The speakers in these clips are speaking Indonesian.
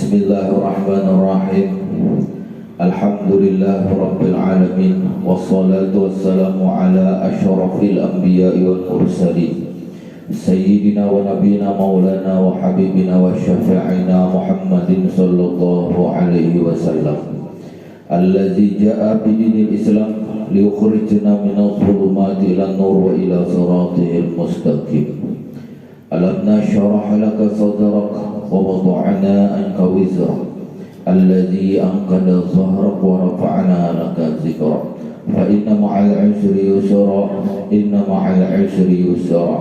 Bismillahirrahmanirrahim. Alhamdulillah Rabbil Alamin. Wassalatu wassalamu ala ashrafil anbiya'i wal mursalin Sayyidina wa nabiyina maulana wa habibina wa syafi'ina Muhammadin sallallahu alaihi wasallam, allazi ja'a bidinil Islam liyukhrijna minadh dhulumati ilan nur wa ila siratihil mustaqim. Alam nashrah laka sadrak ووضعنا عنك وزرك الذي أنقض ظهرك ورفعنا لك ذكرك فإن مع العسر يسرا إن مع العسر يسرا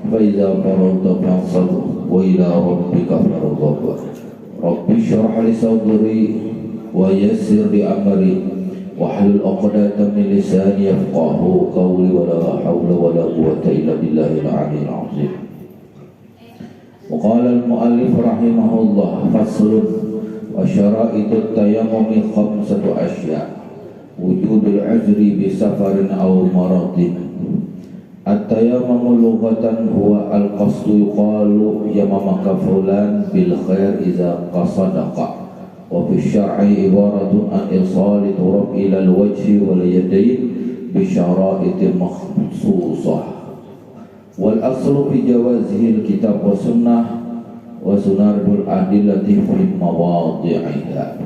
فإذا فرغت فانصب وإلى ربك فارغب. رب اشرح لي صدري ويسر لي أمري واحلل عقدة من لساني يفقهوا قولي ولا حول ولا قوة إلا بالله العلي العظيم. وقال المؤلف رحمه الله فصل وشرائط التيمم 5 أشياء وجود العذر بسفر أو مرض. التيمم لغة هو القصد يقال يممك فلان بالخير إذا قصدك، وفي الشرع عبارة عن إيصال التراب إلى الوجه واليدين بشرائط مخصوصة. Wal aslu fi jawazihil kitab wa sunnah wa sunarul adillati fi mawadhi'iha.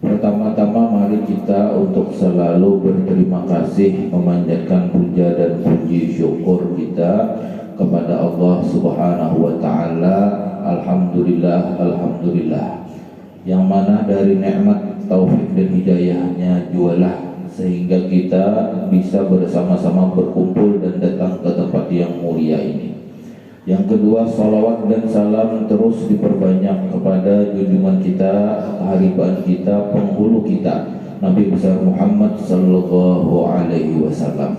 Pertama-tama mari kita untuk selalu berterima kasih, memanjatkan puja dan puji syukur kita kepada Allah Subhanahu wa taala. Alhamdulillah, alhamdulillah. Yang mana dari nikmat taufik dan hidayahnya jualah sehingga kita bisa bersama-sama berkumpul dan datang ke tempat yang mulia ini. Yang kedua, salawat dan salam terus diperbanyak kepada junjungan kita, keharibaan kita, penghulu kita, Nabi besar Muhammad sallallahu alaihi wasallam.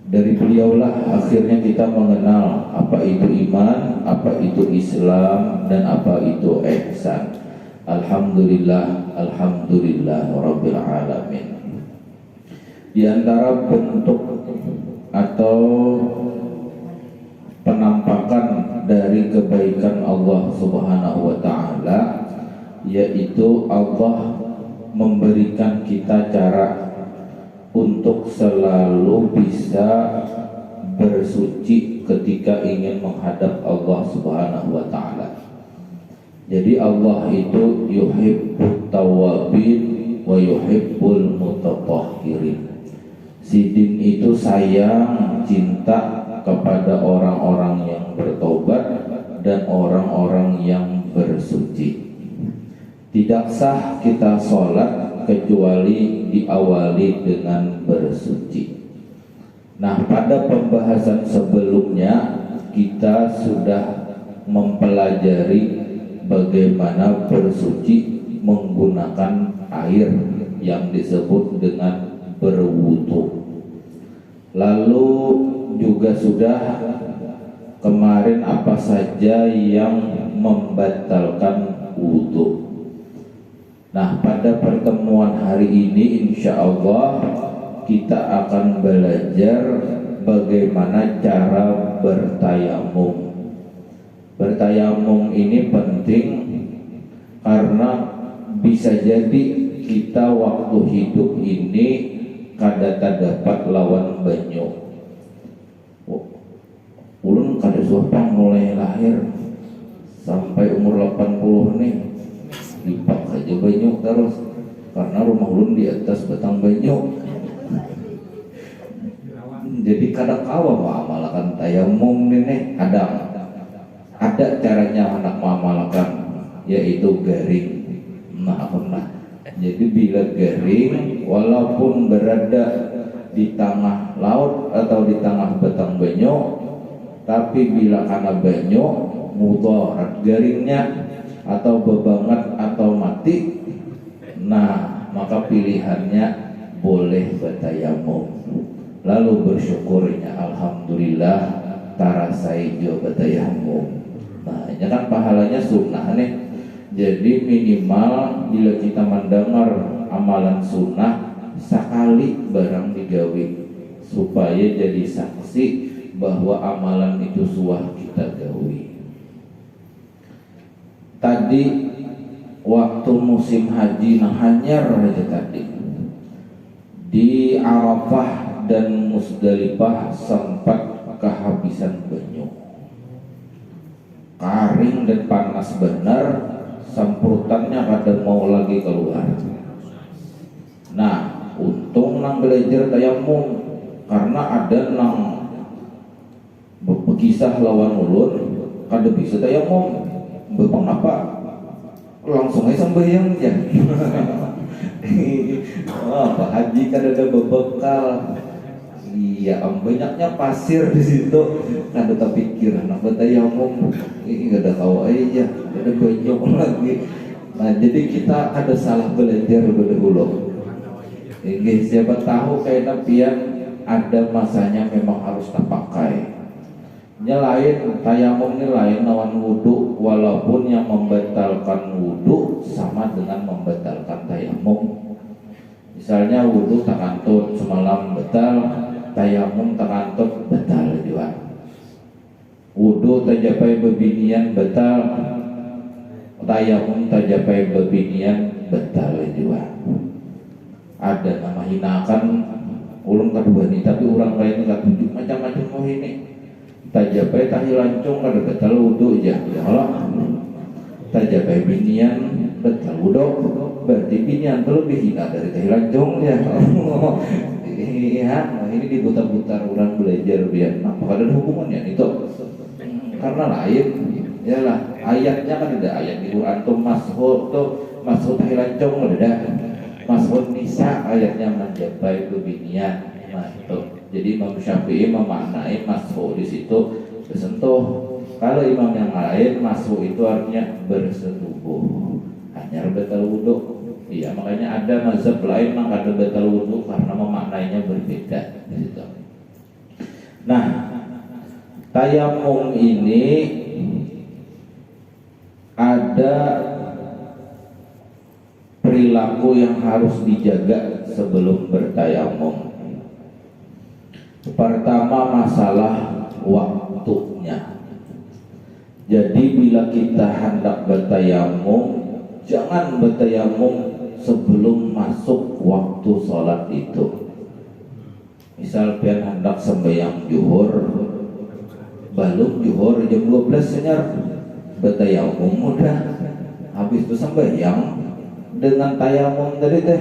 Dari beliaulah akhirnya kita mengenal apa itu iman, apa itu Islam, dan apa itu ihsan. Alhamdulillah, alhamdulillah rabbil alamin. Di antara bentuk atau penampakan dari kebaikan Allah Subhanahu wa taala, yaitu Allah memberikan kita cara untuk selalu bisa bersuci ketika ingin menghadap Allah Subhanahu wa taala. Jadi Allah itu yuhibbut tawwabin wa yuhibbul mutatahhirin. Si din itu sayang, cinta kepada orang-orang yang bertobat dan orang-orang yang bersuci. Tidak sah kita sholat kecuali diawali dengan bersuci. Nah, pada pembahasan sebelumnya kita sudah mempelajari bagaimana bersuci menggunakan air yang disebut dengan berwudu. Lalu juga sudah kemarin apa saja yang membatalkan wudu. Nah, pada pertemuan hari ini insya Allah kita akan belajar bagaimana cara bertayamum. Bertayamum ini penting karena bisa jadi kita waktu hidup ini kada dapat lawan banyu. Ulun kada suapang mulai lahir sampai umur 80 nih lipat aja banyu terus karena rumah ulun di atas batang banyu. Jadi kada kawa mengamalkan tayamum ini ada caranya anak mengamalkan, yaitu garing. Jadi bila garing, walaupun berada di tengah laut atau di tengah batang banyu, tapi bila kena banyu mudarat garingnya atau bebangat atau mati, nah maka pilihannya boleh bertayamum. Lalu bersyukurnya alhamdulillah tarasai jo bertayamum. Nah ini kan pahalanya sunnah nih. Jadi minimal bila kita mendengar amalan sunnah sekali barang digawe supaya jadi saksi bahwa amalan itu suah kita gawe. Tadi waktu musim haji nah hanyar aja tadi di Arafah dan Musdalifah sempat kehabisan banyu, kering dan panas benar, samputannya kadang mau lagi keluar. Nah untung nang belajar tayamum karena ada nang berkisah lawan ulun kada bisa tayamum, bepang apa langsung aja sembahyang aja. Apa haji kan ada berbekal. Iya, banyaknya pasir di situ. Kan ada pikir anak bertayamum ini gak ada kau aja, ada banyak lagi. Nah, jadi kita ada salah belajar dulu. Ini siapa tahu kayak nabian ada masanya memang harus terpakai. Lain tayamum ini lain lawan wudhu, walaupun yang membatalkan wudhu sama dengan membatalkan tayamum. Misalnya wudhu takantut semalam batal, tayamum takantut batal juga. Wudhu tajapai bebinian batal, tayamum tajapai bebinian batal juga. Ada nama hinakan ulun kedua ini, tapi orang lain nggak tunjuk macam-macam mau ini. Tajapai tahi lancung kada batal wudhu aja. Ya Allah. Tajapai binian batal wudhu, berarti binian terlebih hina dari tahi lancung ya. Iya, nah ini diputar-putar orang belajar biar apa ada hubungannya itu. Karena lain, ya lah ayatnya kan ada ayat di Quran tuh masuk tahi lancung ada. Masuk nisa ayatnya menjabai binian. Nah itu. Jadi Imam Syafi'i memaknai masuk di situ bersentuh. Kalau imam yang lain masuk itu artinya bersetubuh, hanya batal wudhu. Iya, makanya ada mazhab lain yang ada batal wudhu karena memaknainya berbeda di situ. Nah, tayamum ini ada perilaku yang harus dijaga sebelum bertayamum. Pertama masalah waktunya. Jadi bila kita hendak bertayamum, jangan bertayamum sebelum masuk waktu sholat itu. Misal pian hendak sembahyang zuhur, belum zuhur jam 12 senyar bertayamum udah habis itu sembahyang dengan tayamum tadi teh,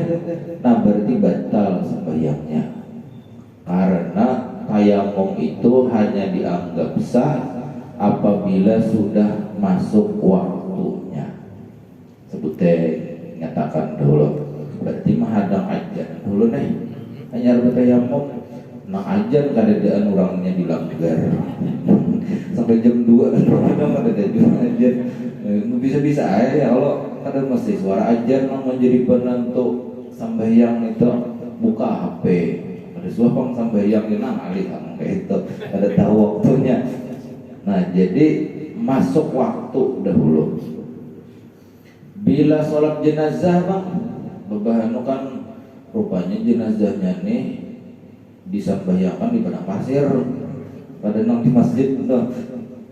nah berarti batal sembahyangnya. Karena tayamum itu hanya dianggap sah apabila sudah masuk waktunya. Sebutnya nyatakan dulu. Berarti menghadang ajan dulu nih. Hanya bertayamum. Nah ajan kadang orangnya dilanggar. Sampai jam 2 kadang ada juga ajan. Bisa-bisa aja ya kalau kadang mesti suara ajan yang menjadi penentu sembahyang itu buka HP. Ada suapang sembahyang ini alih kayak itu. Ada tahu waktunya. Nah jadi masuk waktu dahulu. Bila sholat jenazah bang, bebahan kan rupanya jenazahnya nih disembahyangkan di padang pasir. Pada nang di masjid tuh.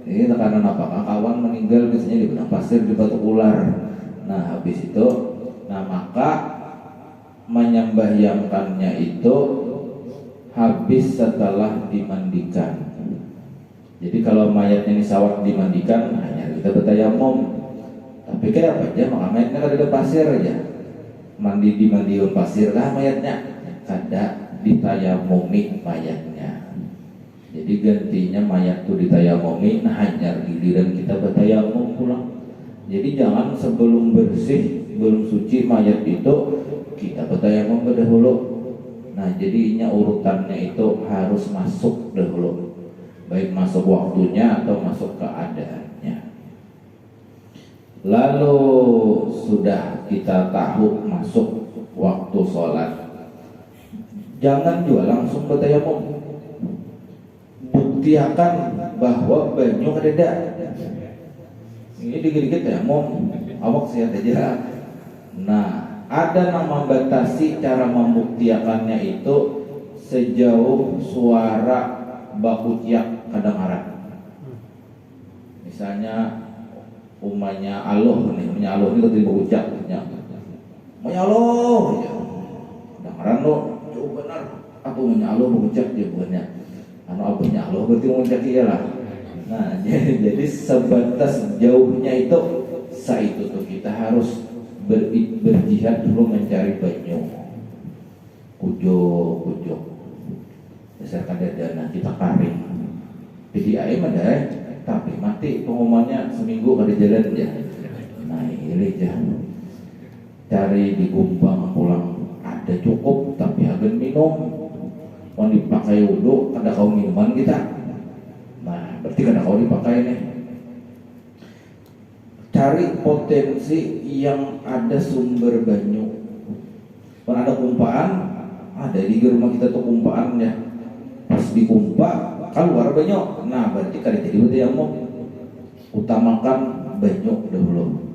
Ini karena apakah kawan meninggal biasanya di padang pasir di batu ular. Nah habis itu, nah maka menyembahyangkannya itu habis setelah dimandikan. Jadi kalau mayatnya disawat dimandikan hanya kita bertayamum. Tapi kayak apa aja maka mayatnya kan ada pasir aja. Dimandikan pasir lah mayatnya. Kada ditayamumi mayatnya. Jadi gantinya mayat itu ditayamumi, nah hanya giliran kita bertayamum pulang. Jadi jangan sebelum bersih, belum suci mayat itu kita bertayamum dahulu. Nah jadinya urutannya itu harus masuk dahulu, baik masuk waktunya atau masuk keadaannya. Lalu sudah kita tahu masuk waktu sholat, jangan juga langsung bertayamum. Buktikan bahwa banyu ada. Ini dikit-dikit tayamum, awak sihat aja. Nah ada yang membatasi cara membuktikannya itu sejauh suara baku tiak kedengaran. Misalnya umanya aloh nih, umanya aloh ini ketika ucapnya umanya aloh ya dengaran lo jauh benar apa umanya aloh mengucap jawabannya anu abahnya aloh berarti mengucap iya lah. Nah jadi sebatas jauhnya itu itu tuh kita harus berjihad dulu mencari banyu kujo berdasarkan dana kita karing jadi ayam ada tapi mati pengumumannya seminggu kada jalan ya. Nah ini jangan cari di Gumbang pulang ada cukup tapi agen minum mau dipakai wudhu kada kau minuman kita. Nah berarti kada kau dipakai nih. Cari potensi yang ada sumber banyu. Kalau ada kumpaan ada di rumah kita tuh kumpaan ya pas dikumpa keluar banyu. Nah berarti kada jadi udah yang mau utamakan banyu dahulu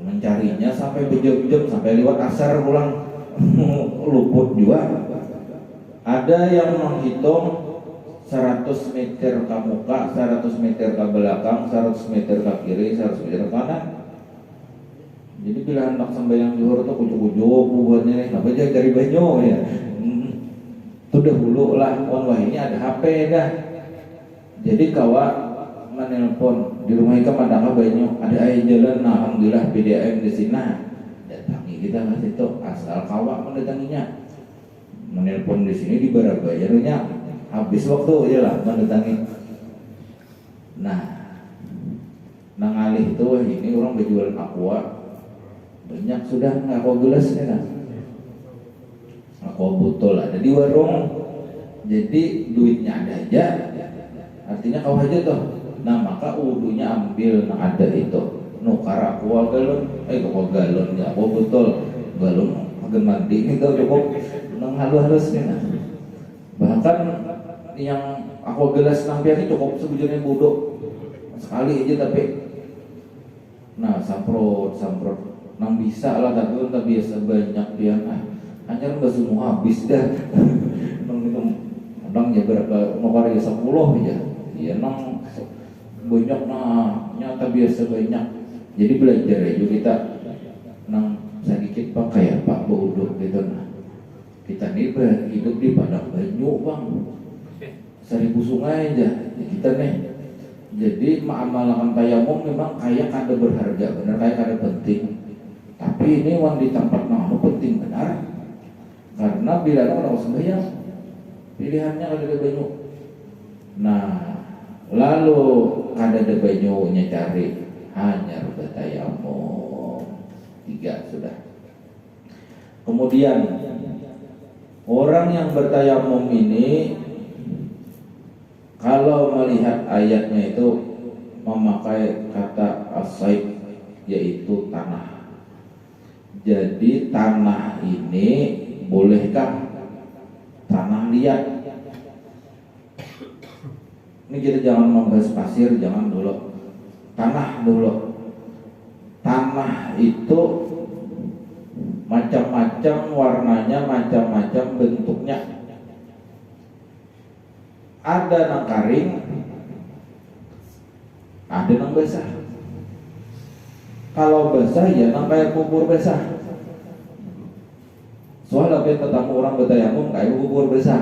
mencarinya sampai berjam-jam sampai lewat asar pulang luput juga. Ada yang menghitung 100 meter ke muka, 100 meter ke belakang, 100 meter ke kiri, 100 meter ke kanan. Jadi bila hendak sembahyang zuhur tuh kucuk-kucuk buatnya nih, apa aja cari banyu ya. Itu dahulu lah, wah ini ada HP dah. Jadi kawa menelpon di rumah kita ada banyu, ada air jalan, nah alhamdulillah PDAM di sini. Datangi kita kasih itu asal kawa mendatanginya. Menelpon di sini di bayarnya habis waktu aja lah mendatangi. Nah, nangalih itu ini orang berjualan aqua banyak sudah aqua gelasnya kan. Aqua botol ada di warung. Jadi duitnya ada aja. Artinya kau aja tuh. Nah maka wudunya ambil nah ada itu nukar aqua galon aqua galon ya aqua botol galon agen mandi ini tuh cukup nang halus nih nah. Bahkan yang aqua gelas nang biasa cukup sebujurnya bodoh sekali aja tapi nah samprot nang bisa lah tapi tak biasa banyak dia hanya nggak semua habis dah nang ya berapa nukar ya 10 aja ya nang banyak nah nyata biasa banyak jadi belajar aja kita nang sedikit pakai apa bodoh gitu nah kita nih hidup di padang banyu bang 1000 sungai aja ya kita nih jadi mengamalkan tayamum memang kayak kada berharga benar kayak kada penting tapi ini wan di tempat nama penting benar karena bila orang sembahyang pilihannya kada ada banyu. Nah lalu kada ada banyunya cari hanya bertayamum 3 sudah. Kemudian orang yang bertayamum ini kalau melihat ayatnya itu memakai kata as-saib yaitu tanah. Jadi tanah ini bolehkah tanah liat? Ini kita jangan membahas pasir, jangan dulu. Tanah dulu. Tanah itu macam-macam warnanya, macam-macam bentuknya. Ada nang karing, ada nang basah. Kalau basah ya nang kayak bubur basah. Soalnya kita tetamu orang bertayamum kayak bubur basah.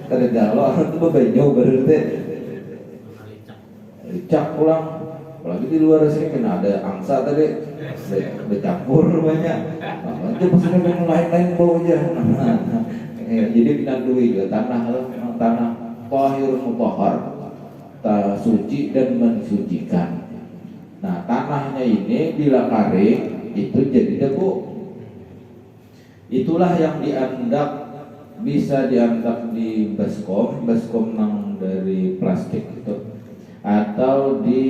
Kada jalo itu bebanyu berarti licak pulang. Apalagi di luar sini kena ada angsa tadi bercampur banyak. Nanti pasnya yang lain-lain bau aja. Jadi pindah duit tanah tahir mutahhar, suci dan mensucikan. Nah tanahnya ini bila kering itu jadi debu. Itulah yang dianggap bisa dianggap di baskom nang dari plastik itu atau di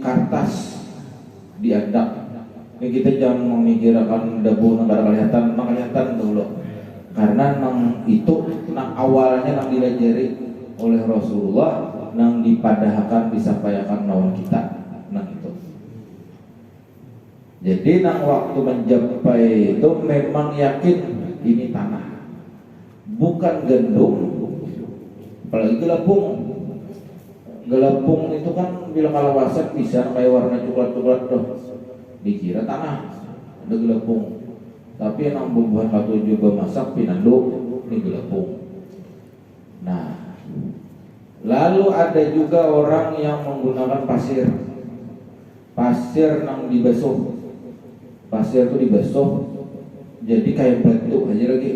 kertas dianggap. Ini kita jangan memikirkan debu nang kelihatan dulu. Karena nang itu nang awalnya nang dilajari oleh Rasulullah nang dipadahkan disampaikan lawan kita nang itu. Jadi nang waktu mencapai itu memang yakin ini tanah bukan gandum apalagi gelapung Gelapung itu kan bila kalawasan bisa kayak warna coklat-coklat tuh, dikira tanah ada gelapung. Tapi yang bumbuhan katuju masak pinando ini gelapung. Nah, lalu ada juga orang yang menggunakan pasir. Pasir nang dibasuh. Pasir itu dibasuh jadi kayak batu aja lagi.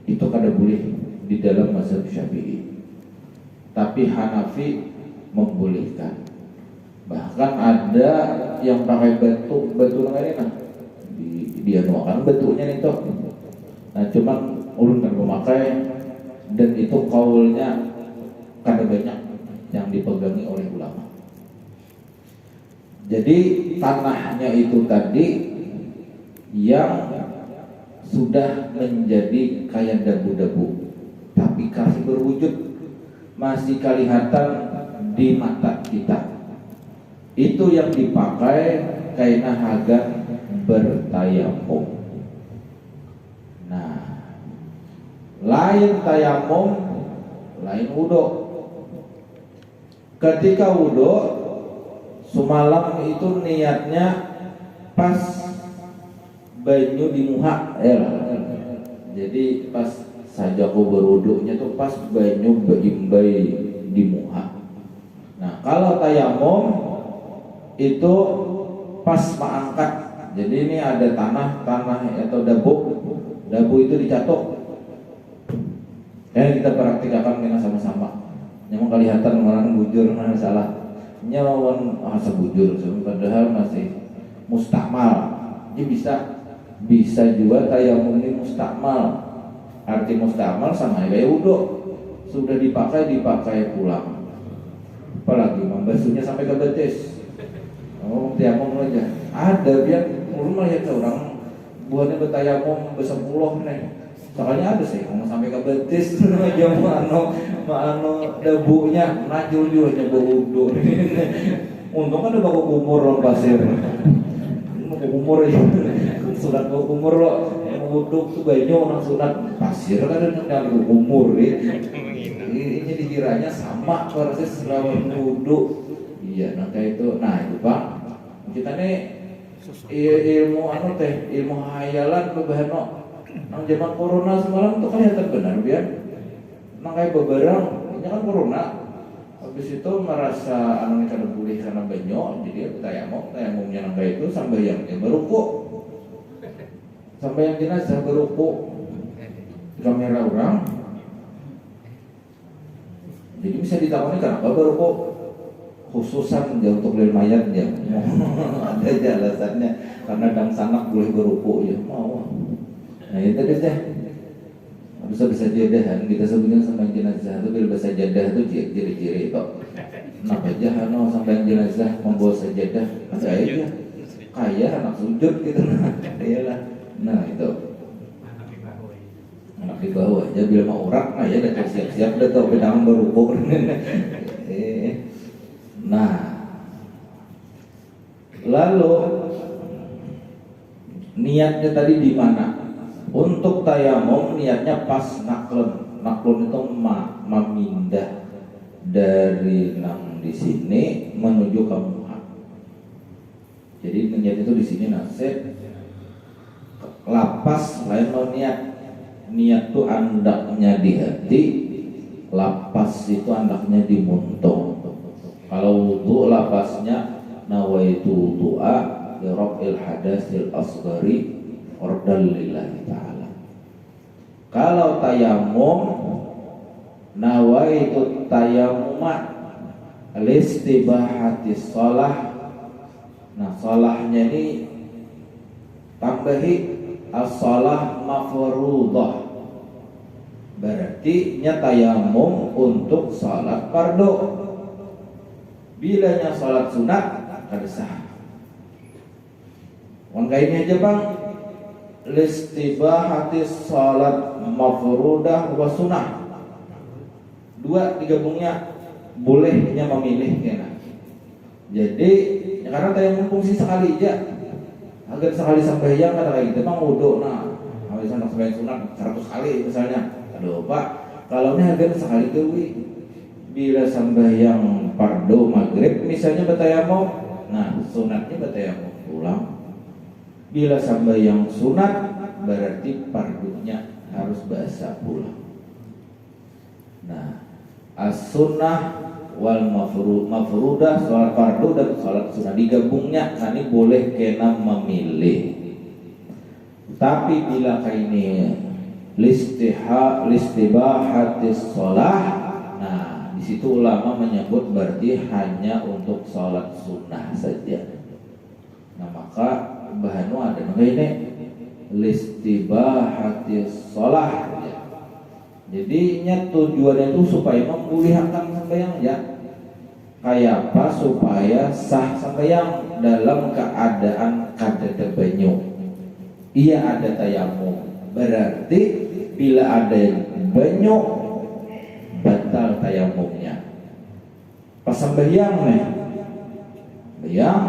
Itu kada boleh di dalam mazhab Syafi'i. Tapi Hanafi membolehkan. Bahkan ada yang pakai batu namanya nah. Dia nuakan batunya nih toh. Nah, cuman ulun kan memakai dan itu kaulnya kada banyak yang dipegangi oleh ulama. Jadi tanahnya itu tadi yang sudah menjadi kayak dabu-dabu, tapi kasih berwujud masih kelihatan di mata kita. Itu yang dipakai kaina hagan bertayamum. Nah, lain tayamum, lain wudu. Ketika wudu, semalam itu niatnya pas banyu di muha, jadi pas saja aku berwudunya tuh pas banyu berimbai di muha. Nah, kalau tayamum itu pas mengangkat. Jadi ini ada tanah atau dabu itu dicatok. Kita praktikkan kita sama-sama. Yang kelihatan mana bujur mana salah. Nyawan sebujur, padahal masih mustakmal. Jadi bisa juga tayamum ini mustakmal. Arti mustakmal sama kayak wudu, sudah dipakai pulang. Apalagi membasuhnya sampai ke betis. Tayamum aja. Ada biar rumah ya orang buahnya bertayamum besepuluh nih. Soalnya ada sih mau sampai ke betis aja mano dabunya najul juga wudu. Untung kan ada baku kumur loh pasir. Baku kumur ya. Sunat baku kumur loh. Wudu tuh banyak orang sunat pasir kan ada kumur ya. Ini dikiranya sama proses lawan wudu. Iya, nah kayak itu. Nah, itu Pak. Kita nih ilmu ilmu hayalan berbahano. Nang zaman corona semalam tuh kelihatan benar biar. Nang kayak beberang, ini kan corona. Habis itu merasa anu kada boleh karena banyak, jadi tayamumnya nang kayak itu sampai yang beruku. Sampai yang jenazah beruku. Kamera orang. Jadi bisa ditakoni kenapa beruku? Khususan ya untuk beli mayat ya. Ada aja alasannya karena dang sanak boleh beruku ya mau. Nah itu deh. Bisa jadah kita sebutnya sampai jenazah itu bila bahasa jadah itu ciri-ciri itu. Kenapa aja sampai jenazah membawa sajadah ada aja kaya anak sujud gitu iyalah. Nah itu anak di bawah aja bila mau urak ya udah siap-siap udah tahu pedang beruku. Nah, lalu niatnya tadi di mana? Untuk tayamum niatnya pas naklun. Naklun itu memindah dari nang di sini menuju ke muha. Jadi niat itu di sini nasib lapas lain lo niat. Niat itu andaknya di hati, lapas itu andaknya di muntung. Kalau wudu lapasnya nawaitu wudu'a li rabbil hadasil asghari ordal lillahi ta'ala. Kalau tayamum nawaitu tayammuma listibahati shalah. Nah, shalahnya ini tambahi as-shalah mafruḍah. Berarti nya tayamum untuk salat fardu. Bilanya salat sunat kada sah. Ini aja Bang. Listibahati salat mafrudah wa sunnah. Dua digabungnya bolehnya memilih kena. Jadi karena tayamum fungsi sekali aja. Agar sekali sembahyang kada kayak gitu Bang wudu habis sembahyang sunat 100 kali misalnya. Aduh Pak, kalau ini agar sekali deui bila sembahyang fardu maghrib misalnya bertayamum, nah sunatnya bertayamum ulang. Bila sembahyang sunat berarti fardunya harus basah ulang. Nah, as-sunnah wal mafrudah, sholat fardu dan sholat sunnah digabungnya, nah ini boleh kena memilih. Tapi bila ini listibahatis sholah, nah di situ ulama menyebut berarti hanya untuk sholat sunnah saja. Nah maka bahanu ada ini listibahatis sholah. Jadinya tujuannya itu supaya memulihkan sembahyang ya. Kayak apa? Supaya sah sembahyang dalam keadaan kadada banyu. Iya ada tayamum. Berarti bila ada banyu batal tayamumnya. Pas sembahyang nih, sembahyang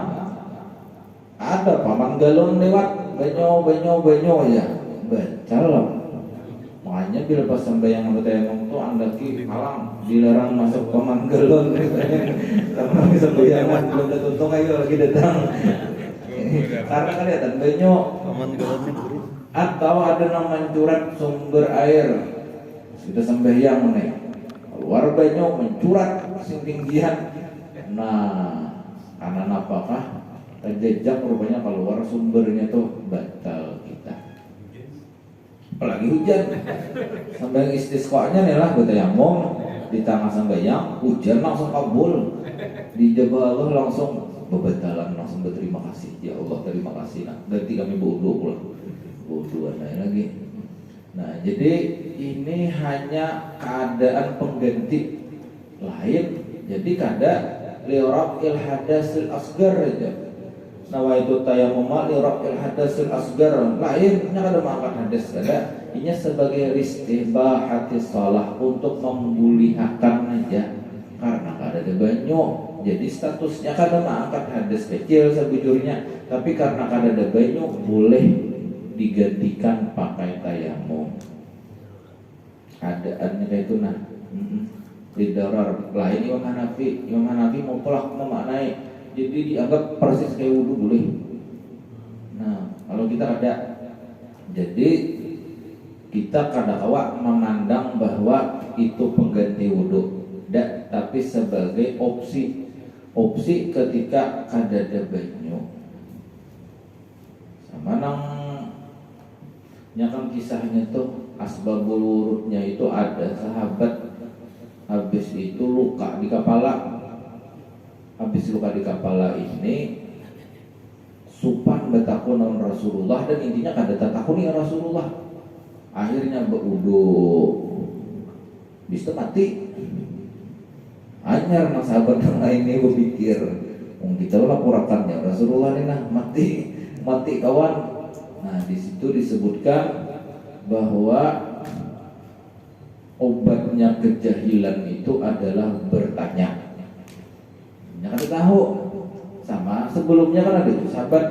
ada paman galon lewat banyu ya batal. Makanya bila pas sembahyang bertayamum itu anda halang dilarang masuk ke manggelon karena sembayangan belum tertuntung ayo lagi datang karena kelihatan banyu atau ada nama mencurat sumber air sudah sembahyang nih keluar banyu mencurat sing tinggian, nah karena apakah terjejak rupanya keluar sumbernya tuh batal kita. Apalagi hujan sampai istisqanya nih lah bertayamum di tengah sembahyang hujan langsung kabul dijabah Allah langsung bebatalan langsung berterima kasih ya Allah terima kasih nah ganti kami bodoh pula bodoh lagi. Nah jadi ini hanya keadaan pengganti lain, jadi kada li'raf'il hadasil asgar aja. Nawaitu tayamum li'raf'il hadasil asgar lainnya kada mengangkat hadas kada. Ini sebagai istibahatis shalah untuk memulihkan aja karena kada ada banyu. Jadi statusnya kada mengangkat hadas kecil sebujurnya, tapi karena kada ada banyu boleh digantikan pakai tayamum. Keadaannya kayak itu nah. Lidarar lain Imam Hanafi mau pelak memaknai jadi dianggap persis kayak wudhu boleh. Nah kalau kita ada, jadi kita kadang-kala memandang bahwa itu pengganti wudhu, tapi sebagai opsi ketika kada ada banyu. Sama nang nyakam kisahnya tuh asbabul wurudnya itu ada sahabat habis itu luka di kepala. Habis luka di kepala ini supan betakunan Rasulullah dan intinya kada tatakuni Rasulullah. Akhirnya berwudu. Bisa mati. Anyar mas sahabat yang lainnya berpikir, kita laporakannya Rasulullah ini nah mati kawan. Nah di situ disebutkan bahwa obatnya kejahilan itu adalah bertanya. Kan tahu sama sebelumnya kan ada itu sahabat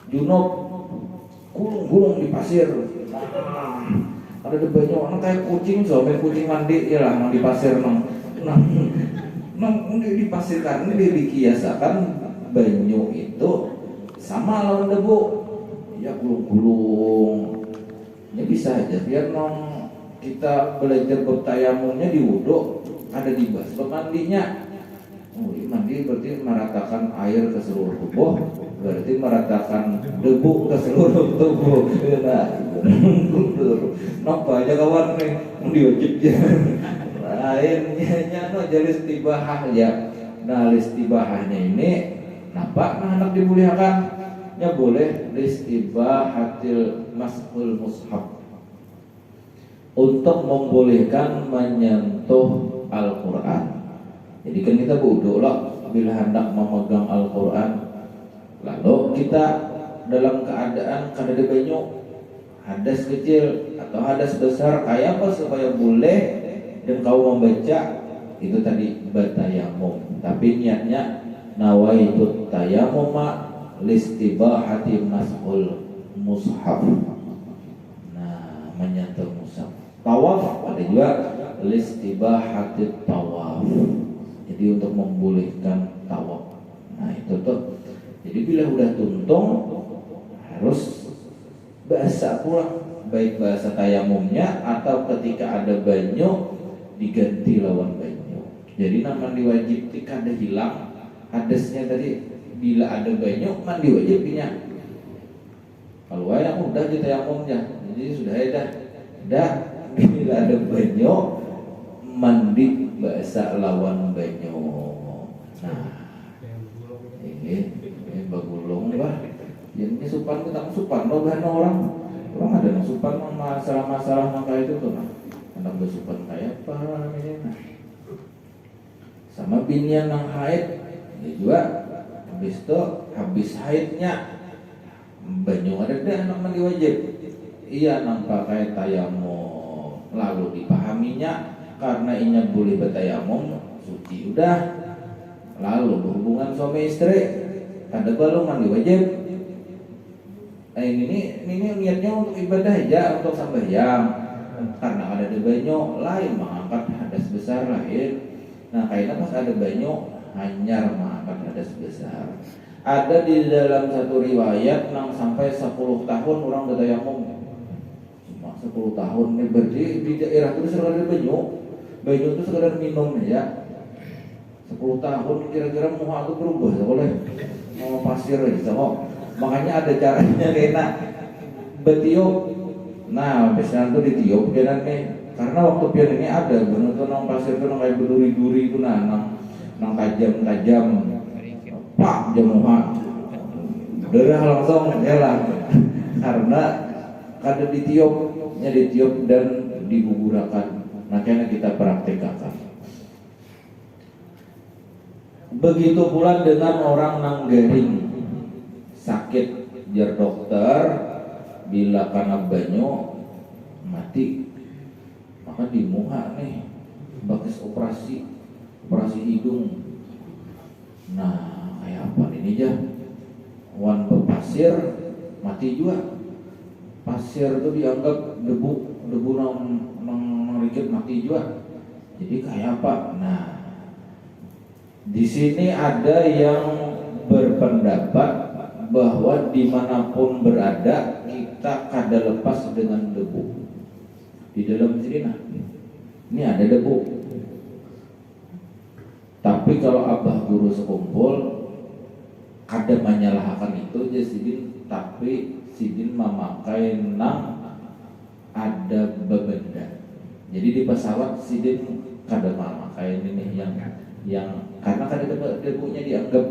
junub gulung di pasir, ada banyak orang kayak kucing sampai kucing mandi ya lah di pasir di pasir kan ini dikiasakan banyu itu sama lawan debu ya gulung ini bisa aja biar kita belajar bertayamumnya di wudhu ada di basbab mandinya. Mandi berarti meratakan air ke seluruh tubuh, berarti meratakan debu ke seluruh tubuh. Nah, nampak aja kawan nih, diwajibnya. Lainnya jadi istibahah ya. Nah, istibahahnya ini nampak anak dimuliakan, ya boleh istibahatil mashul mushaf untuk membolehkan menyentuh Al-Quran. Jadi kan kita bodoh lah bila hendak memegang Al-Quran, lalu kita dalam keadaan kada ada banyu, hadas kecil atau hadas besar, kayak apa supaya boleh dan kau membaca itu tadi bertayamum. Tapi niatnya nawaitu tayamum listibahati mashul mushaf. Nah, menyentuh mushaf. Tawaf ada juga listibahati tawaf. tawaf. Jadi untuk membolehkan tawaf. Nah itu tuh. Jadi bila udah tuntung harus basah pula, baik bahasa tayamumnya atau ketika ada banyu diganti lawan banyu. Jadi mandi wajib ketika ada hilang hadasnya tadi, bila ada banyu mandi wajib punya. Kalau wayang udah ditayamumnya, jadi sudah dah bila ada banyu mandi basah lawan banyu. Nah ini bagulung bah. Ini supan kita supan loh bahan orang ada yang supan masalah-masalah maka itu tuh nah. Anak bersupan kayak apa ini nah. Sama binian yang haid dia juga habis haidnya banyu ada deh anak mandi wajib. Iya nampak kayak tayamum. Lalu dipahaminya karena inya boleh bertayamum suci udah. Lalu berhubungan suami istri ada balong mandi wajib. Ini niatnya untuk ibadah aja, untuk sembahyang. Karena ada banyu lain mengangkat hadas besar lain. Nah kayaknya pas ada banyu hanyar mengangkat hadas besar. Ada di dalam satu riwayat nang sampai 10 tahun orang bertayamum. Cuma 10 tahun ini berarti di daerah itu sekadar banyu itu sekadar minum ya. 10 tahun kira-kira muha itu berubah oleh mau pasir aja kok. Makanya ada caranya kena betiup. Nah, biasanya tuh ditiup jalan nih. Karena waktu pian ini ada benar tuh nang pasir tuh nang kayak berduri-duri itu nang tajam. Pak jamuha. Darah langsung ya lah. Karena kada ditiupnya ditiup dan digugurakan. Makanya kita praktekkan. Begitu pula dengan orang nang garing sakit jar dokter bila karena banyu mati maka dimuha nih bagus operasi hidung. Nah kayak apa ini aja wan berpasir mati juga. Pasir itu dianggap debu nang rikit mati juga. Jadi kayak apa? Nah di sini ada yang berpendapat bahwa dimanapun berada kita kada lepas dengan debu. Di dalam sini nah, ini ada debu. Tapi kalau abah guru sekumpul kada menyalahkan itu je sidin, tapi sidin memakai nang ada bebenda. Jadi di pesawat sidin kada memakai ini yang karena kada debunya dianggap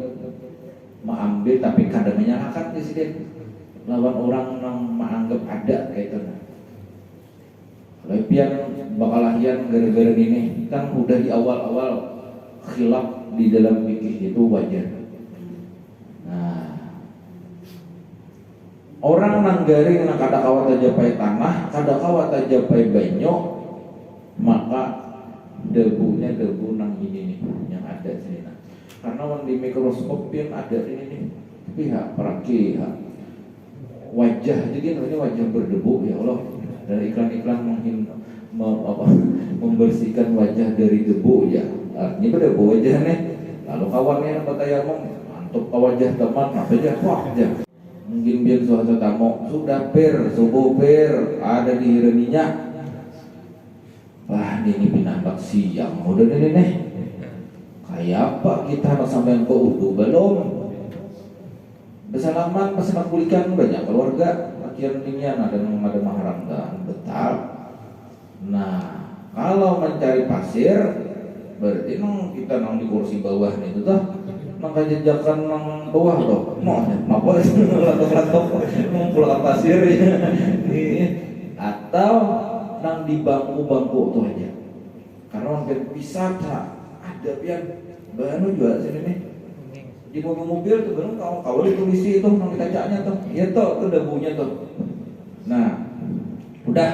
mengambil tapi kadang menyalahkan presiden lawan orang yang menganggap ada kayak itu. Kalau pian bakal lahian gara-gara ini kan udah di awal-awal khilaf di dalam fikih itu wajar. Nah, orang nang garing nang kada kawat aja pai tanah, kada kawat aja pai banyu, maka debunya debu nang ini nih yang ada sini. Karena di mikroskop yang ada ini nih pihak pihak wajah jadi namanya wajah berdebu ya Allah. Dari iklan-iklan membersihkan wajah dari debu ya. Artinya berdebu wajah nih. Lalu kawannya yang bertayamum mantap ke wajah teman apa aja wah aja. Mungkin biar suatu tamu sudah subuh ada di reninya. Wah ini pinambak siang udah nih. Kayak apa kita nak sampai ke udu belum? Bersalaman pas nak kulikan banyak keluarga. Akhirnya ini ada mahram dan betal. Nah kalau mencari pasir berarti kita di kursi bawah nih itu tuh nang kajejakan nang bawah tuh mau apa sih latok pulang pasir atau nang di bangku tuh aja karena hampir bisa ada pian baru juga sini nih di mobil tuh baru kalau ditulisi itu nang kacanya tuh ya tuh debunya tuh. Nah udah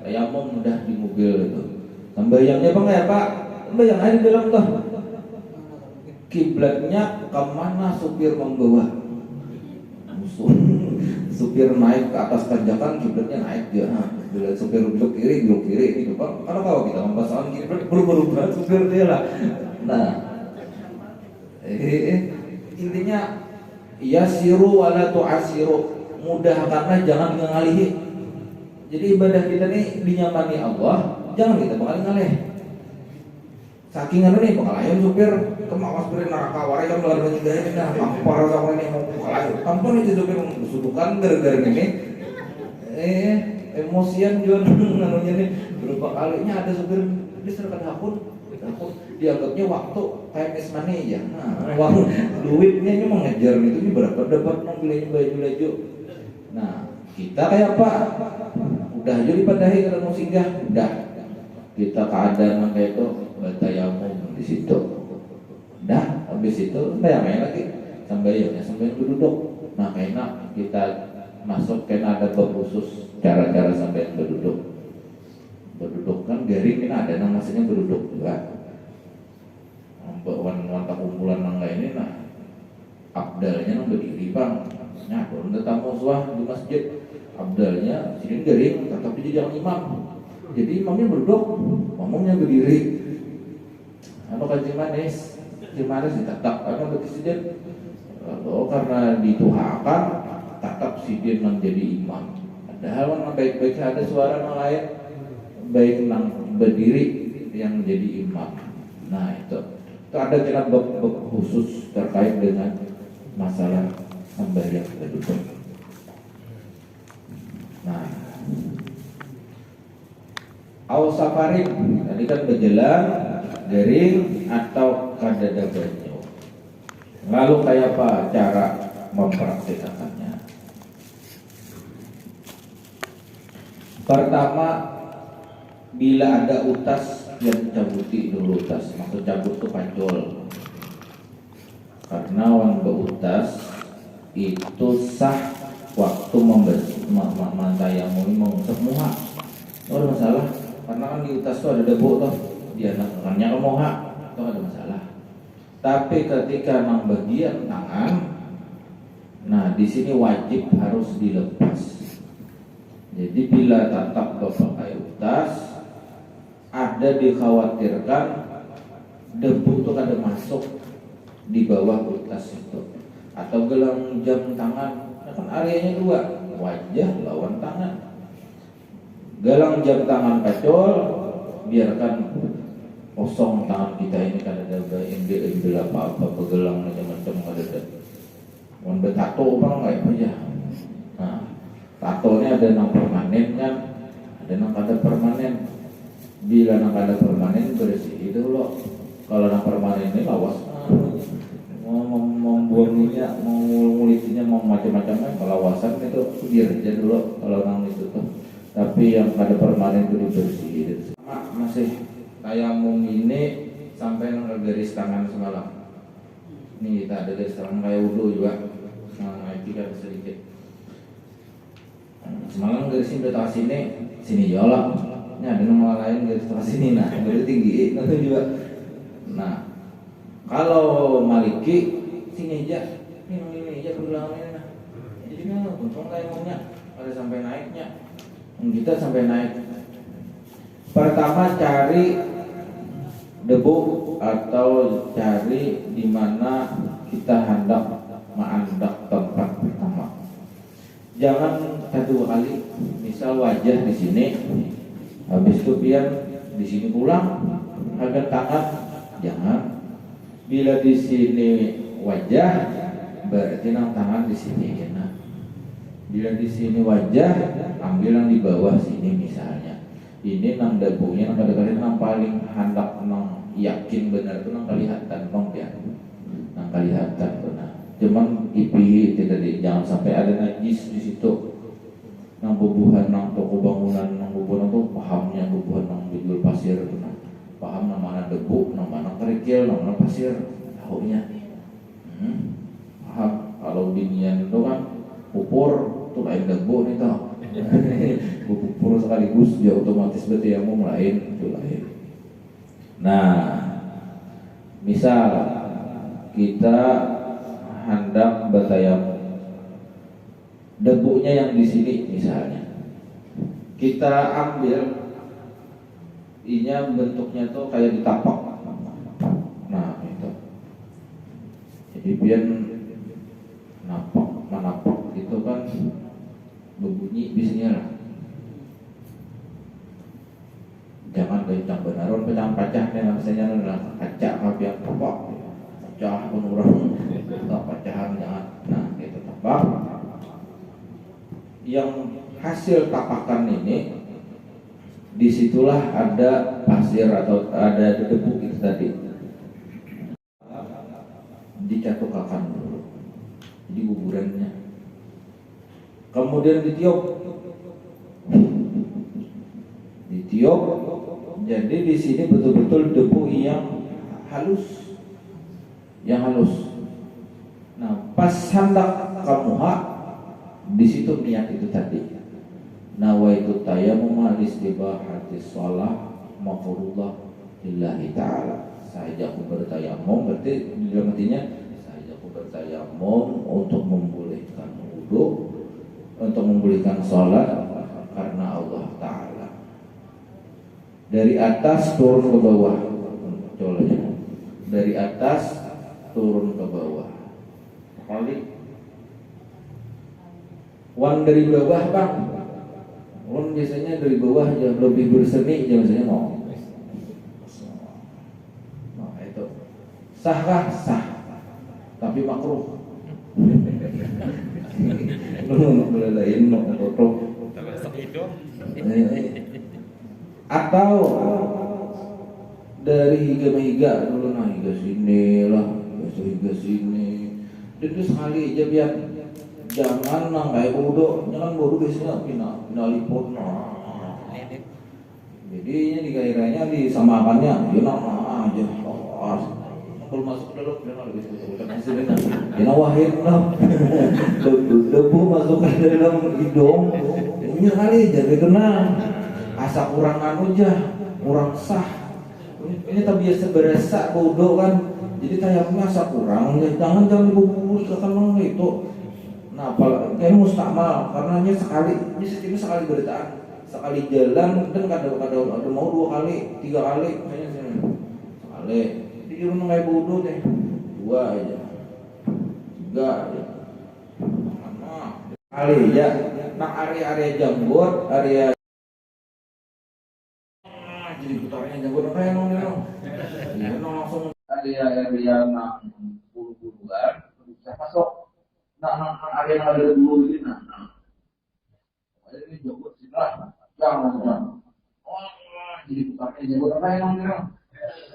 tayamum udah di mobil itu sembahyangnya bang ya pak sembahyang aja di dalam tuh kiblatnya kemana supir membawa supir naik ke atas tanjakan kiblatnya naik dia bila supir belok kiri gitu Pak. Kalau kita membahas soal kiri berubah supir dia lah. Nah, intinya yasiru wala tu'asiru, mudahkanlah jangan ngalihi. Jadi ibadah kita nih dinyamani Allah, jangan kita bakal ngalih. Saking nih bakal ayam supir kemawas supir neraka warai kan luar biasa nah para sama ini mau bakal ampun itu supir sudukan gara-gara ini emosian juga namanya nih berapa kalinya ada supir diserahkan hakun dianggapnya waktu kayak money aja. Nah, uang duitnya ini mengejar itu berapa dapat membeli baju. Nah, kita kayak apa? Udah jadi padahi kalau mau singgah, udah. Kita keadaan kayak itu batayamum di situ. Dah, habis itu main lagi sampai duduk. Nah, kayaknya kita masuk kena ada khusus cara-cara sampai berduduk kan garing ini ada namanya berduduk juga wanita kumpulan nangga ini nah abdalnya nang berdiri bang nyadon tetamu suah di masjid abdalnya sini garing tetap jadi jangan imam jadi imamnya berduduk makmumnya berdiri kaji manis ditetap karena presiden karena dituhakan tetap sidin menjadi imam. Padahal baik-baik ada suara yang lain baik nang berdiri yang menjadi imam. Nah itu ada kena bab khusus terkait dengan masalah sembahyang berduduk. Nah, safarin tadi kan berjalan garing atau kadada banyu. Lalu kayak apa cara mempraktikkannya? Pertama, bila ada utas yang cabuti dulu utas, maksud cabut itu pancol. Karena orang berutas itu sah waktu mantayamum mengusap muha. Itu ada masalah, karena kan di utas itu ada debu tuh, dia nakannya ke muha, itu ada masalah. Tapi ketika nang bagian tangan, nah di sini wajib harus dilepas. Jadi bila tatap pakai utas, ada dikhawatirkan debu itu kada masuk di bawah utas itu. Atau gelang jam tangan, kan areanya dua, wajah lawan tangan. Gelang jam tangan kacol, biarkan kosong tangan kita ini kan ada embel apa pegelang macam-macam ada. Mau betato bang kayak aja. Nah, tatonya ada yang permanen kan, ada yang kada permanen. Bila yang kada permanen bersih itu loh. Kalau yang permanen ini lawas, mau membuang minyak, mau ngulitinya, mau macam-macam kan. Kalau lawasan itu biar aja dulu kalau yang itu tuh. Tapi yang kada permanen itu dibersihin. Masih tayamum ini sampai nang garis tangan semalam. Ini kita ada garis tangan kayak wudhu juga. Nah, itu kan sedikit. Semalam garisnya udah tas sini jolok. Ini ada nama lain garis tas sini, nah garis tinggi, itu juga. Nah, kalau Maliki sini aja, ini aja pergelangan ini nah. Jadi kan untung tayamumnya ada sampai naiknya. Kita sampai naik. Pertama cari debu atau cari di mana kita hendak mengandak tempat pertama. Jangan satu kali, misal wajah di sini, habis itu biar di sini pulang, agak tangan, jangan. Bila di sini wajah, berarti nang tangan di sini. Nah, bila di sini wajah, ambil yang di bawah sini misalnya. Ini nang debunya nang kadang-kadang nang paling hendak nang yakin benar itu nang kelihatan nong ya, nang kelihatan benar. Cuman ipi tidak jangan sampai ada najis di situ. Nang bubuhan nang toko bangunan nang bubuhan itu pahamnya bubuhan nang bidul pasir benar. Paham nang mana debu, nang mana kerikil, nang mana pasir, tahunya. Paham kalau dinian itu kan pupur tuh lain debu nih tau. Pupur sekaligus dia otomatis bertayamum lain itu lain. Nah, misal kita hendak bertayamum, debunya yang di sini misalnya, kita ambil inya bentuknya tuh kayak ditapak. Nah itu jadi biar napak manapak itu kan berbunyi bismillah. Jangan kencang benaron pecahan pacah nih misalnya adalah kaca kapian tapak pecah penurang atau pecahan jangan. Nah itu tapak yang hasil tapakan ini, disitulah ada pasir atau ada debu itu tadi dicatukakan dulu, jadi kuburannya, kemudian ditiup, jadi di sini betul-betul debu yang halus, Nah pas hendak kamu di situ niat itu tadi. Nawaitu tayammum istibahati shalah mafrudhah lillahi ta'ala. Saya aku bertayamum, berarti di dalam artinya saya aku bertayamum untuk membolehkan wudu, untuk membolehkan salat karena Allah Ta'ala. Dari atas turun ke bawah. Coba ya. Dari atas turun ke bawah. Kali wan dari bawah bang, wan biasanya dari bawah aja lebih berseni aja biasanya mau. Nah itu sah, tapi makruh. Boleh lain makruh. Atau dari higa dulu, nah higa sini lah, higa sini. Itu sekali aja biar. Jangan kayak bodoh, jangan bodoh biasanya pina liput. Jadi ini dikiranya disamakannya, ya nama aja. Kalau masuk ke dalam, jangan lebih sebut-sebut. Jangan wahid lah. Debu masuk ke dalam hidung. Ini kali jadi kena asa kurang aja, kurang sah. Ini tak biasa berasa bodoh kan. Jadi kayaknya asa kurang. Jangan dibubur akan itu. Nah, apalagi mustakmal karena ini sekali beritaan, sekali jalan dan kadang ada mau 2 kali, 3 kali, kayaknya sekali. Jadi rumah kayak bodoh deh, 2 aja, 3 aja, mana kali ya. Nah area janggut, area jadi putarnya janggut apa yang langsung area nak bulu-buluan bisa masuk. Nah, ada yang ada dulu ini, ada ini jemput silah, jangan. Jadi bukannya jemput apa yang namanya?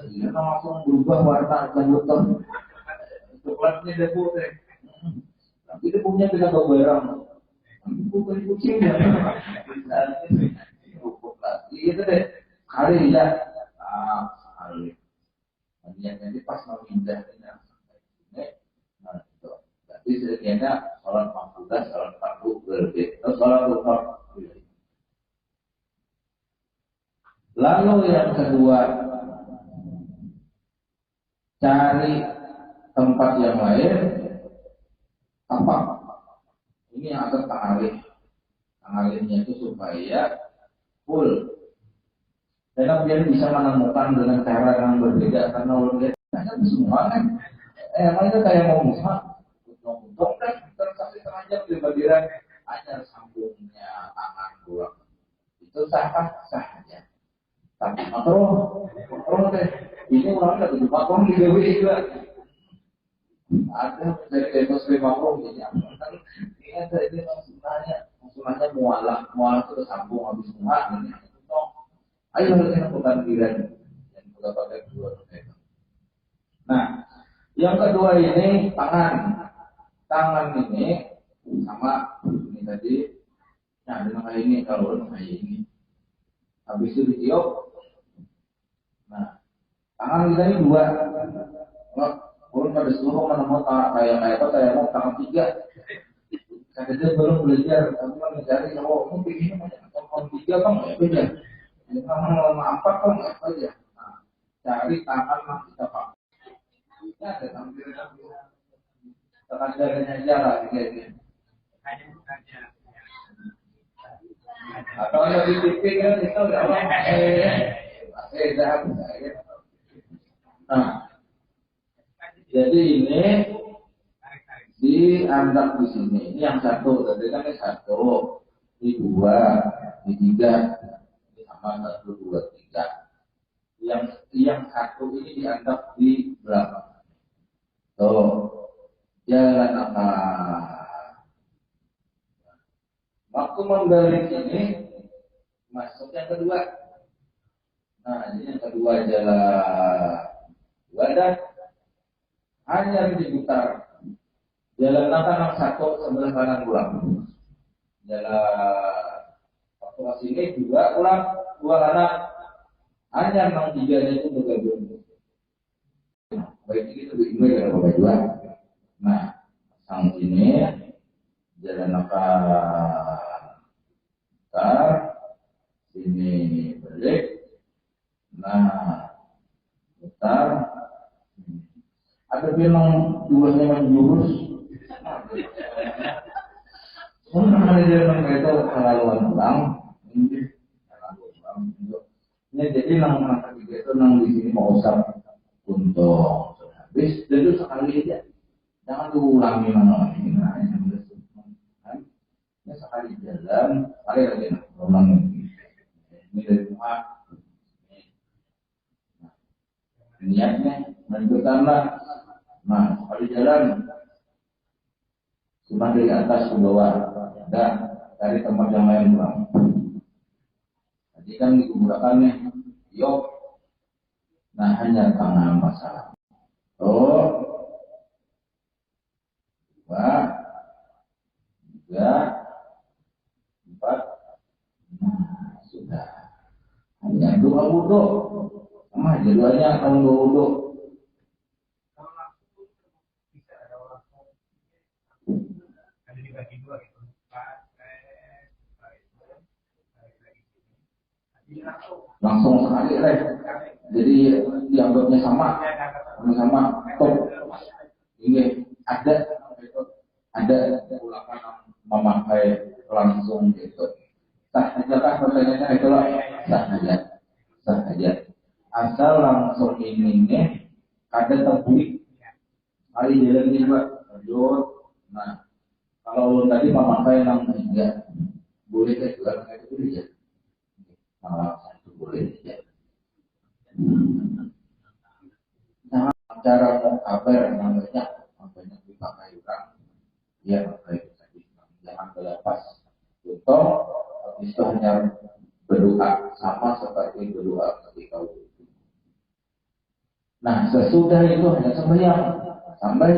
Dia langsung berubah warna jemput coklatnya debu deh. Tapi dia punya tidak bawa barang. Bukan kucing ya. Gitu deh. Hari ya, hari. Jadi pas mau pindah ini. Jadi sebenarnya sholat makruh, sholat fardu berbeda, sholat lupa. Lalu yang kedua, cari tempat yang lain. Apa? Ini yang akan tangalihnya itu supaya full. Dan dia bisa menemukan dengan cara yang berbeda karena ulun lihat semua kan. Emangnya kayak mau musah. Untung kan transaksi sengaja di bagian hanya sambungnya tangan dua itu sah saja. Tapi makro deh ini orangnya tuh makro di GW juga ada dari demos makro ini kan ini ada ini maksudnya mualaf itu sambung habis semua ini ayo kita bukan biran yang kita pakai dua. Nah yang kedua ini tangan ini sama ini tadi, nah dengan kayak ini kalau dengan kayak ini, habis itu ditiup. Nah tangan kita ini 2, kalau turun pada seluruh menemukan kayak mau tangan 3. Saya belum belajar, tapi kan mencari mungkin ini tangan 3 kan nggak beda, tangan 4 kan nggak beda. Nah, cari tangan yang kita pakai. Ya ada tampilan tekan jarinya aja lah kayak gini. Atau ada di TV kan itu udah dah. Nah, jadi ini dianggap di sini. Ini yang satu, tadi kan ini satu, ini dua, ini tiga, ini sama satu, dua, tiga. Yang satu ini dianggap di belakang. Tuh, jalan apa? Waktu membalik ini masuk yang kedua. Nah, ini yang kedua jalan wadah hanya diputar. Jalan kanan satu sebelah kanan ulang. Jalan waktu ke sini juga ulang dua kanan. Hanya memang tiganya itu bergabung. Baik ini lebih gue dari bapak dua. Nah, sang sini jalan sini balik. Nah, putar. Ada bilang duanya menjurus. Orang ada jalan itu kelaluan ulang. Ini jadi nang ketiga itu nang di sini mau usap untuk habis jadi sekali aja. Jangan diulangi nang ini. Nah, ini sekali jalan, sekali lagi ulang ini dari rumah. Niatnya menunjukkanlah. Nah, sekali jalan cuma dari atas ke bawah dan dari tempat yang lain pulang. Jadi kan digunakan nih, yuk. Nah, hanya tangan masalah. Oh, dua, tiga, empat. Nah, sudah. Hanya dua wudhu. Sama jadwalnya tahun dua wudhu. Langsung sekali deh. Jadi dianggapnya sama top. Ini ada ulakan memakai langsung gitu. Sah aja kah pertanyaannya itu loh. Sah aja. Asal langsung ini ada terbuik. Hari jalan ini Pak. Lanjut. Nah, kalau tadi memakai 63 boleh kan juga itu boleh ya. Malah satu boleh ya. Nah, cara mengkabar namanya dipakai orang ya pakai tadi jangan terlepas untuk itu hanya berdoa sama seperti berdoa ketika wudhu. Nah, sesudah itu hanya sembahyang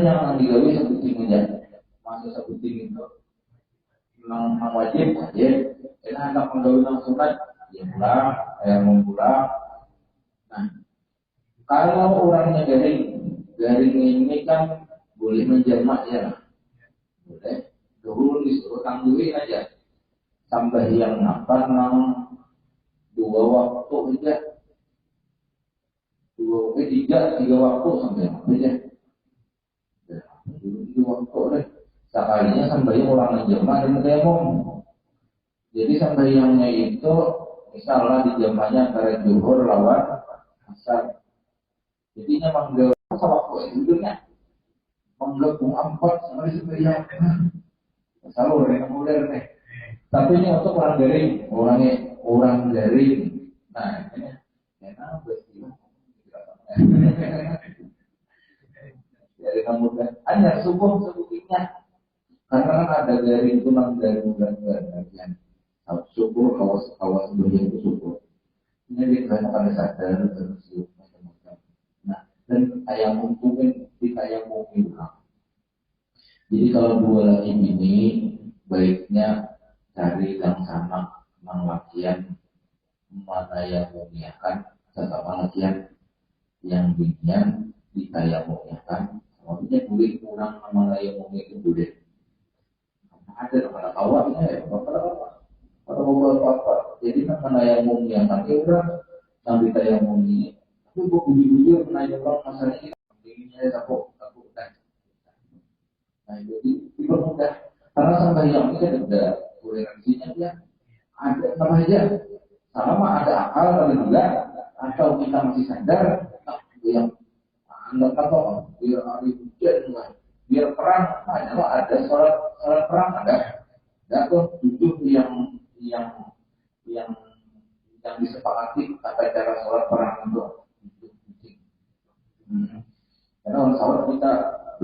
yang digawe sebuting aja. Masuk sebuting itu memang wajib aja. Karena anak penggawean sunat ya pulang, mau pulang. Nah, kalau orangnya garing ini kan boleh menjamak ya, boleh. Dulu disuruh tangguhin aja. Sampai yang apa dua waktu aja, tiga waktu sampai aja. Dua waktu deh. Sekalinya sampai orang menjamak dan tayamum. Jadi sembahyangnya itu misalnya di jamanya antara zuhur lawan asar. Jadinya manggil waktu hidupnya menggabung empat sama sembahyang. Selalu reguler nih. Tapi ini untuk orang garing. Nah, ini enak betul. Dari kemudian hanya subuh sebutnya. Karena kan ada garing tunang garing dan bagian. Syukur kawas bagian itu syukur. Ini kita pada sadar terus macam-macam. Nah, dan ayam mungkin jadi kalau dua lagi ini baiknya cari yang sama latihan mana yang mengiakan sesama latihan yang binian ditayamukan. Maksudnya boleh kurang mana yang mengiakan boleh. Ada pada awalnya ya, kalau apa jadi mana yang mengiakan ya udah yang ditayamuni. Tapi gue bujur menanya orang masalah ini saya takut kan. Nah jadi dipermudah karena sampai yang ini ada toleransinya ya. ada sama aja. Selama ada akal atau juga, atau kita masih sadar, yang anda apa? Biar hari hujan, biar perang, hanya ada sholat perang ada. Dan tuh tujuh yang yang disepakati tata cara sholat perang itu. Karena orang sholat kita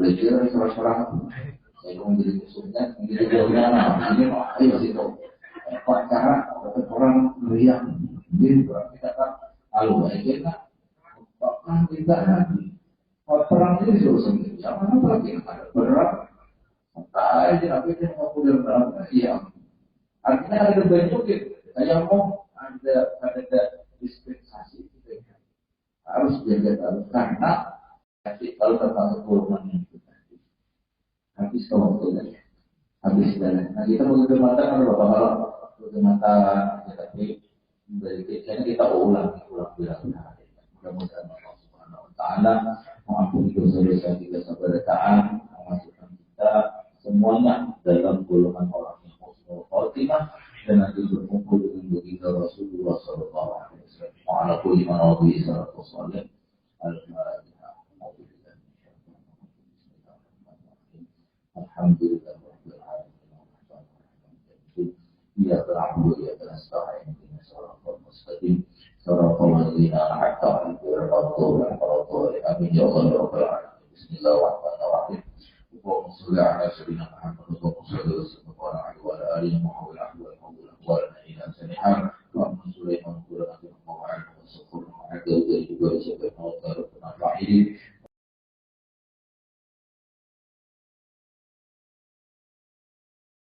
belajar dari sholat perang, saya menjadi musuhnya, menjadi jauhnya, ini ayo situ. Cara orang meriah, jadi kita kan, lalu aja bahkan kita perang ini disuruh sendiri, jangan lagi ada perang, aja tapi dia mau punya perang, iya. Artinya ada bentuknya, saya mau ada dispensasi, harus jaga dalam karena kalau termasuk golongan itu habis waktu habis jalan. Nah kita mau ke mata kan berapa malam ke mata, tapi dari kecilnya kita ulang bilang. Mudah-mudahan Allah Subhanahu Wa Taala mengampuni dosa-dosa kita keberkataan, memasukkan kita semuanya dalam golongan orang yang husnul khotimah dan nanti berkumpul dengan baginda Rasulullah Sallallahu Alaihi Wasallam. Wa ala kulli man wadihi salatu wassalam. Al-Fatihah. Alhamdulillah rabbil alamin. Ya Rabbi ya nasta'in shiratal mustaqim shiratal ladzina an'amta 'alaihim ghairil maghdubi 'alaihim amin ya rabbal alamin. Bismillahirrahmanirrahim. Allahumma shalli 'ala sayyidina Muhammad wa sallim wa ala alihi wa sahbihi wa sallam.